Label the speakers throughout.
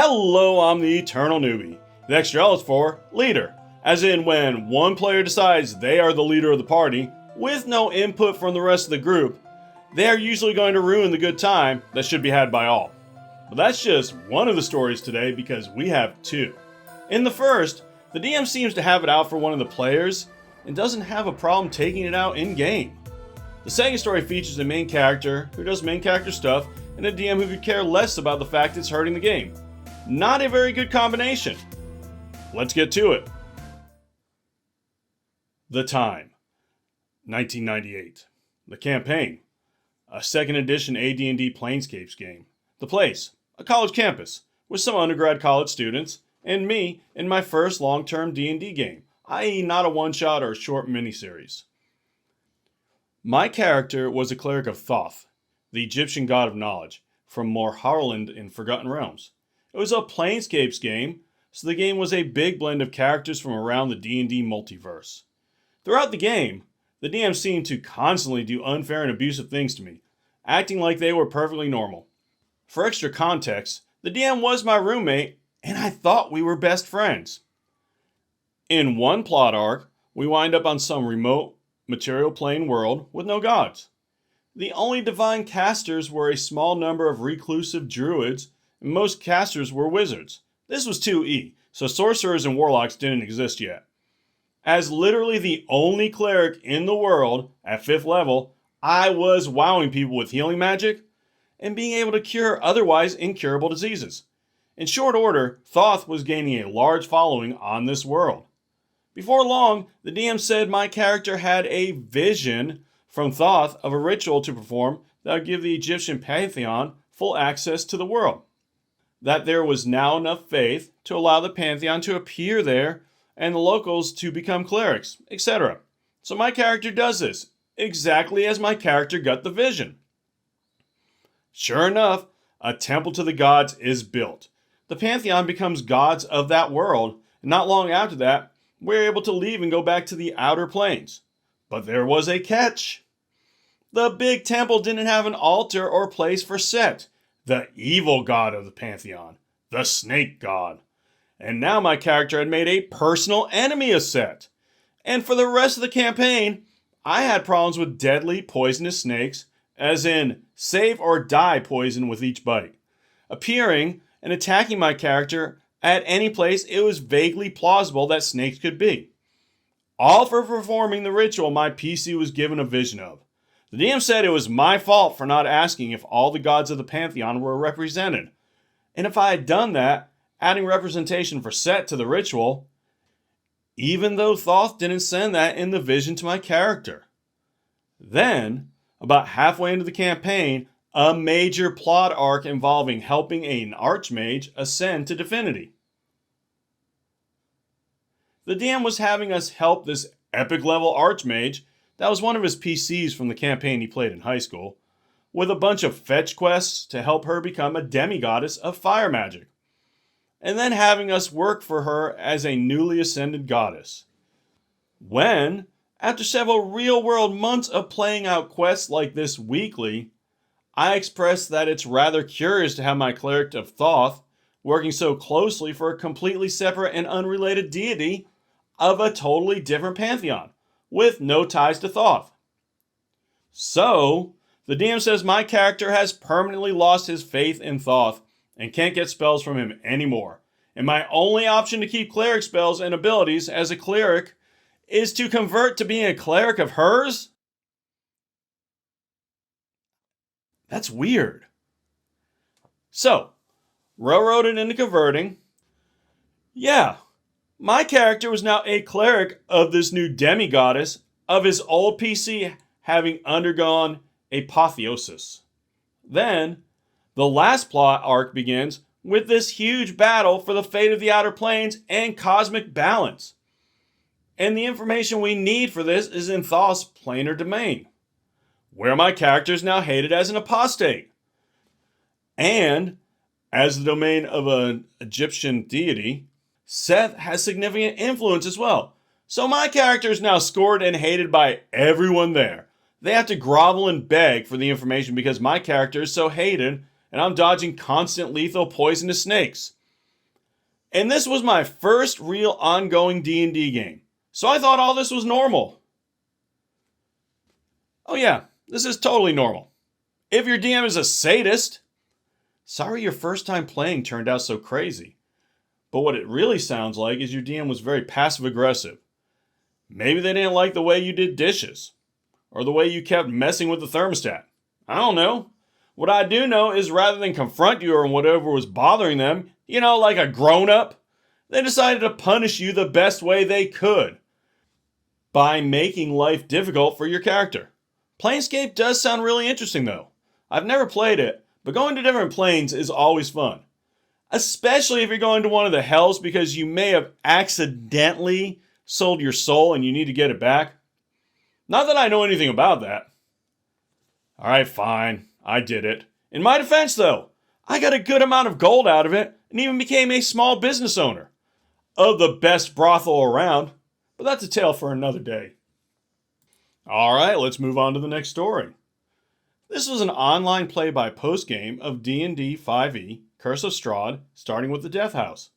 Speaker 1: Hello, I'm the Eternal Newbie. The extra L is for leader, as in when one player decides they are the leader of the party with no input from the rest of the group, they are usually going to ruin the good time that should be had by all. But that's just one of the stories today because we have two. In the first, the DM seems to have it out for one of the players and doesn't have a problem taking it out in game. The second story features a main character who does main character stuff and a DM who could care less about the fact it's hurting the game. Not a very good combination. Let's get to it. The time, 1998. The campaign, a 2nd edition AD&D Planescapes game. The place, a college campus, with some undergrad college students, and me in my first long-term D&D game, i.e. not a one-shot or a short miniseries. My character was a cleric of Thoth, the Egyptian god of knowledge, from Morharland in Forgotten Realms. It was a Planescapes game, so the game was a big blend of characters from around the D&D multiverse. Throughout the game, the DM seemed to constantly do unfair and abusive things to me, acting like they were perfectly normal. For extra context, the DM was my roommate, and I thought we were best friends. In one plot arc, we wind up on some remote, material plane world with no gods. The only divine casters were a small number of reclusive druids, and most casters were wizards. This was 2E, so sorcerers and warlocks didn't exist yet. As literally the only cleric in the world at 5th level, I was wowing people with healing magic and being able to cure otherwise incurable diseases. In short order, Thoth was gaining a large following on this world. Before long, the DM said my character had a vision from Thoth of a ritual to perform that would give the Egyptian pantheon full access to the world. That there was now enough faith to allow the pantheon to appear there and the locals to become clerics, etc. So my character does this, exactly as my character got the vision. Sure enough, a temple to the gods is built. The pantheon becomes gods of that world, and not long after that, we're able to leave and go back to the outer planes. But there was a catch. The big temple didn't have an altar or place for Set, the evil god of the pantheon, the snake god. And now my character had made a personal enemy of Set. And for the rest of the campaign, I had problems with deadly poisonous snakes, as in save or die poison with each bite, appearing and attacking my character at any place it was vaguely plausible that snakes could be. All for performing the ritual my PC was given a vision of. The DM said it was my fault for not asking if all the gods of the pantheon were represented. And if I had done that, adding representation for Set to the ritual, even though Thoth didn't send that in the vision to my character. Then, about halfway into the campaign, a major plot arc involving helping an archmage ascend to divinity. The DM was having us help this epic level archmage that was one of his PCs from the campaign he played in high school, with a bunch of fetch quests to help her become a demigoddess of fire magic, and then having us work for her as a newly ascended goddess. When, after several real-world months of playing out quests like this weekly, I expressed that it's rather curious to have my cleric of Thoth working so closely for a completely separate and unrelated deity of a totally different pantheon, with no ties to Thoth. So, the DM says my character has permanently lost his faith in Thoth and can't get spells from him anymore. And my only option to keep cleric spells and abilities as a cleric is to convert to being a cleric of hers? That's weird. So, railroaded into converting. Yeah, my character was now a cleric of this new demigoddess of his old PC having undergone apotheosis. Then, the last plot arc begins with this huge battle for the fate of the Outer Planes and cosmic balance. And the information we need for this is in Thoth's planar domain, where my character is now hated as an apostate. And, as the domain of an Egyptian deity, Seth has significant influence as well. So my character is now scored and hated by everyone there. They have to grovel and beg for the information because my character is so hated and I'm dodging constant lethal poisonous snakes. And this was my first real ongoing D&D game, so I thought all this was normal. Oh yeah, this is totally normal. If your DM is a sadist, sorry your first time playing turned out so crazy. But what it really sounds like is your DM was very passive aggressive. Maybe they didn't like the way you did dishes, or the way you kept messing with the thermostat. I don't know. What I do know is rather than confront you or whatever was bothering them, like a grown-up, they decided to punish you the best way they could by making life difficult for your character. Planescape does sound really interesting though. I've never played it, but going to different planes is always fun. Especially if you're going to one of the hells because you may have accidentally sold your soul and you need to get it back. Not that I know anything about that. Alright, fine. I did it. In my defense, though, I got a good amount of gold out of it and even became a small business owner of the best brothel around. But that's a tale for another day. Alright, let's move on to the next story. This was an online play-by-post game of D&D 5e, Curse of Strahd, starting with the Death House.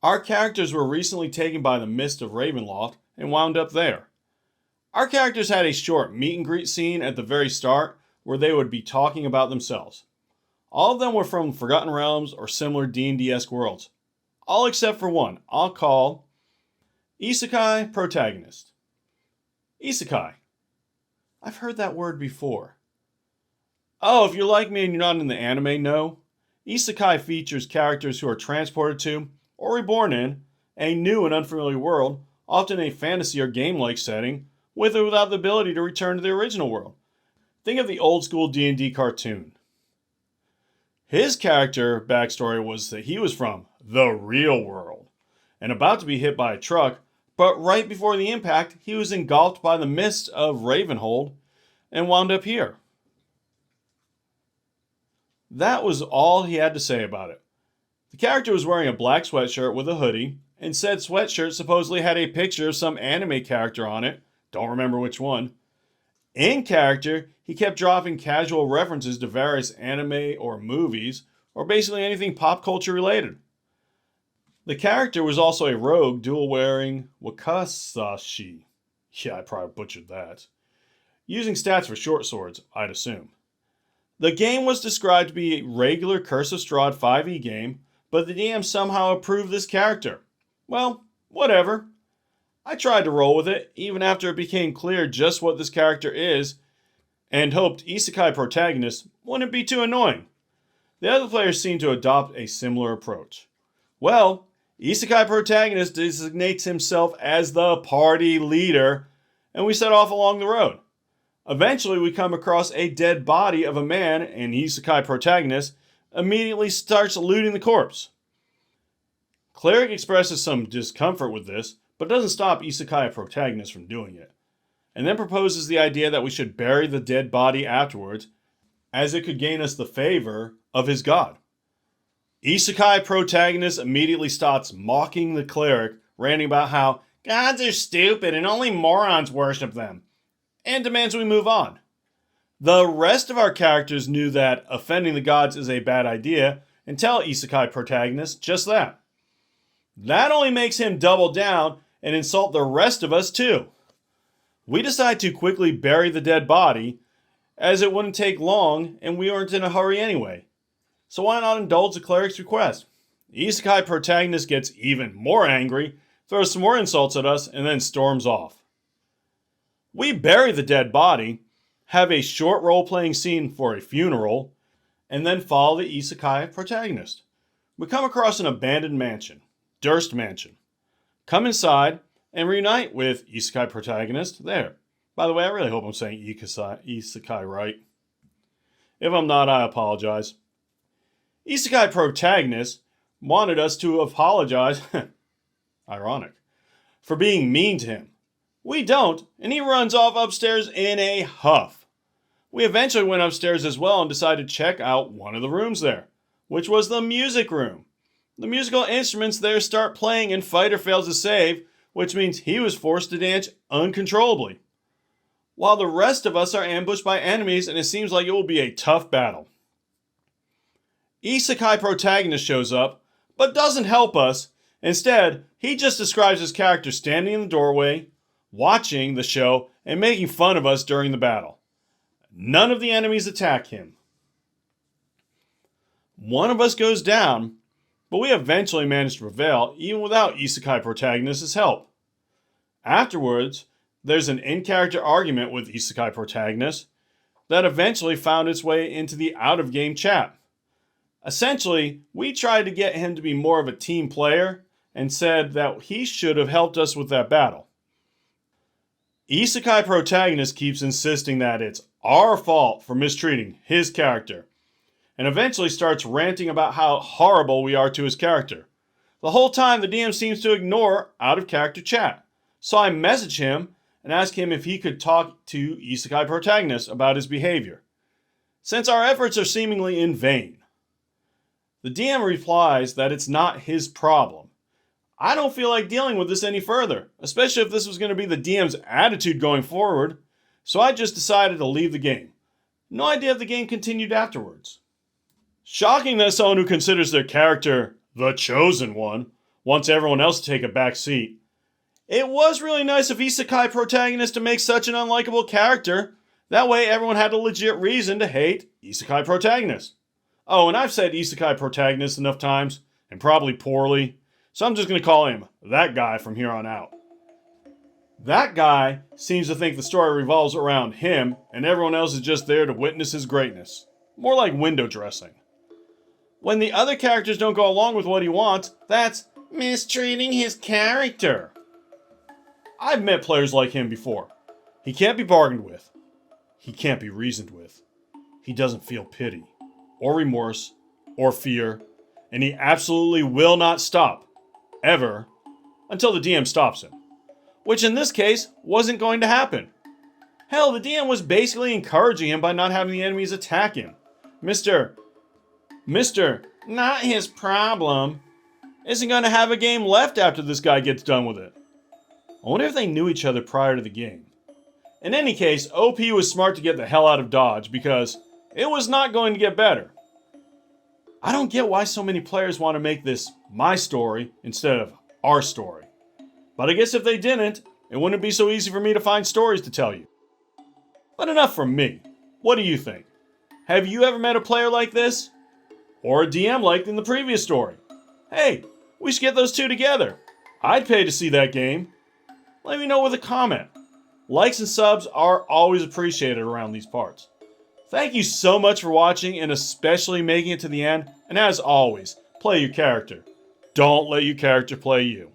Speaker 1: Our characters were recently taken by the mist of Ravenloft and wound up there. Our characters had a short meet and greet scene at the very start where they would be talking about themselves. All of them were from Forgotten Realms or similar D&D-esque worlds. All except for one, I'll call isekai protagonist. Isekai. I've heard that word before. Oh, if you're like me and you're not in the anime, no. Isekai features characters who are transported to, or reborn in, a new and unfamiliar world, often a fantasy or game-like setting, with or without the ability to return to the original world. Think of the old-school D&D cartoon. His character backstory was that he was from the real world, and about to be hit by a truck, but right before the impact, he was engulfed by the mist of Ravenhold, and wound up here. That was all he had to say about it. The character was wearing a black sweatshirt with a hoodie, and said sweatshirt supposedly had a picture of some anime character on it, don't remember which one. In character, he kept dropping casual references to various anime or movies, or basically anything pop culture related. The character was also a rogue dual-wearing Wakasashi. Yeah, I probably butchered that. Using stats for short swords, I'd assume. The game was described to be a regular Curse of Strahd 5e game, but the DM somehow approved this character. Well, whatever. I tried to roll with it, even after it became clear just what this character is, and hoped isekai protagonist wouldn't be too annoying. The other players seemed to adopt a similar approach. Well, isekai protagonist designates himself as the party leader, and we set off along the road. Eventually, we come across a dead body of a man, and isekai protagonist immediately starts looting the corpse. Cleric expresses some discomfort with this, but doesn't stop isekai protagonist from doing it, and then proposes the idea that we should bury the dead body afterwards, as it could gain us the favor of his god. Isekai protagonist immediately starts mocking the cleric, ranting about how gods are stupid and only morons worship them, and demands we move on. The rest of our characters knew that offending the gods is a bad idea, and tell isekai protagonist just that. That only makes him double down and insult the rest of us too. We decide to quickly bury the dead body, as it wouldn't take long and we weren't in a hurry anyway. So why not indulge the cleric's request? The isekai protagonist gets even more angry, throws some more insults at us, and then storms off. We bury the dead body, have a short role-playing scene for a funeral, and then follow the isekai protagonist. We come across an abandoned mansion, Durst Mansion. Come inside and reunite with isekai protagonist there. By the way, I really hope I'm saying isekai right. If I'm not, I apologize. Isekai protagonist wanted us to apologize, ironic, for being mean to him. We don't, and he runs off upstairs in a huff. We eventually went upstairs as well and decided to check out one of the rooms there, which was the music room. The musical instruments there start playing and Fighter fails to save, which means he was forced to dance uncontrollably. While the rest of us are ambushed by enemies and it seems like it will be a tough battle. Isekai protagonist shows up, but doesn't help us. Instead, he just describes his character standing in the doorway, watching the show, and making fun of us during the battle. None of the enemies attack him. One of us goes down, but we eventually manage to prevail even without isekai protagonist's help. Afterwards, there's an in-character argument with isekai protagonist that eventually found its way into the out-of-game chat. Essentially, we tried to get him to be more of a team player and said that he should have helped us with that battle. Isekai protagonist keeps insisting that it's our fault for mistreating his character, and eventually starts ranting about how horrible we are to his character. The whole time, the DM seems to ignore out-of-character chat, so I message him and ask him if he could talk to isekai protagonist about his behavior, since our efforts are seemingly in vain. The DM replies that it's not his problem. I don't feel like dealing with this any further, especially if this was going to be the DM's attitude going forward, so I just decided to leave the game. No idea if the game continued afterwards. Shocking that someone who considers their character the chosen one wants everyone else to take a back seat. It was really nice of isekai protagonist to make such an unlikable character. That way everyone had a legit reason to hate isekai protagonist. Oh, and I've said isekai protagonist enough times, and probably poorly, so I'm just going to call him that guy from here on out. That guy seems to think the story revolves around him, and everyone else is just there to witness his greatness. More like window dressing. When the other characters don't go along with what he wants, that's mistreating his character. I've met players like him before. He can't be bargained with. He can't be reasoned with. He doesn't feel pity, or remorse, or fear, and he absolutely will not stop, ever, until the DM stops him. Which in this case, wasn't going to happen. Hell, the DM was basically encouraging him by not having the enemies attack him. Mr. Not his problem, isn't going to have a game left after this guy gets done with it. I wonder if they knew each other prior to the game. In any case, OP was smart to get the hell out of Dodge because it was not going to get better. I don't get why so many players want to make this my story instead of our story. But I guess if they didn't, it wouldn't be so easy for me to find stories to tell you. But enough from me. What do you think? Have you ever met a player like this? Or a DM like in the previous story? Hey, we should get those two together. I'd pay to see that game. Let me know with a comment. Likes and subs are always appreciated around these parts. Thank you so much for watching and especially making it to the end. And as always, play your character. Don't let your character play you.